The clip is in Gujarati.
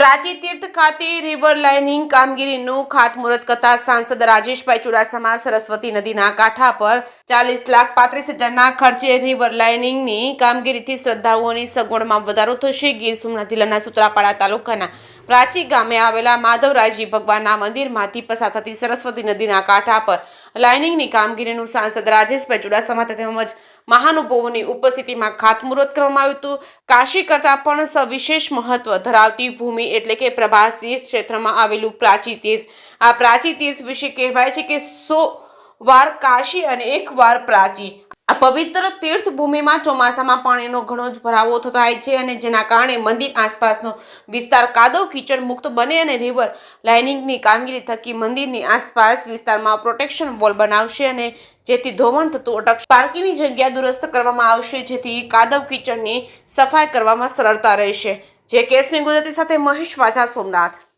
પ્રાચી તીર્થ ખાતે રિવર લાઇનિંગ કામગીરીનું ખાતમુહૂર્ત કરતા સાંસદ રાજેશભાઈ ચુડાસમા સરસ્વતી નદીના કાંઠા પર 40,35,000ના ખર્ચે રિવર લાઇનિંગની કામગીરીથી શ્રદ્ધાળુઓની સગવડમાં વધારો થશે। ગીર સોમનાથ જિલ્લાના સૂત્રાપાડા તાલુકાના પ્રાચી ગામે આવેલા માધવરાયજી ભગવાનના મંદિરમાંથી પસાર થતી સરસ્વતી નદીના કાંઠા પર લાઇનિંગની કામગીરીનું સાંસદ રાજેશભાઈ ચુડાસમા તેમજ મહાનુભાવોની ઉપસ્થિતિમાં ખાતમુહૂર્ત કરવામાં આવ્યું હતું। કાશી કરતા પણ સવિશેષ મહત્વ ધરાવતી ભૂમિ એટલે કે પ્રભાસ તીર્થ ક્ષેત્રમાં આવેલું પ્રાચી તીર્થ। આ પ્રાચી તીર્થ વિશે કહેવાય છે કે 100 વાર કાશી અને 1 વાર પ્રાચી। આ પવિત્ર તીર્થ ભૂમિમાં ચોમાસામાં પાણીનો ઘણો જ ભરાવો થાય છે અને જેના કારણે મંદિર આસપાસનો વિસ્તાર કાદવ કીચડ મુક્ત બને અને રિવર લાઇનિંગની કામગીરી થકી મંદિરની આસપાસ વિસ્તારમાં પ્રોટેક્શન વોલ બનાવશે અને જેથી ધોવાણ થતું અટકશે। પાર્કિંગની જગ્યા દુરસ્ત કરવામાં આવશે જેથી કાદવ કીચડની સફાઈ કરવામાં સરળતા રહેશે। જે કેસની ગુજરાતી સાથે મહેશ વાજા, સોમનાથ।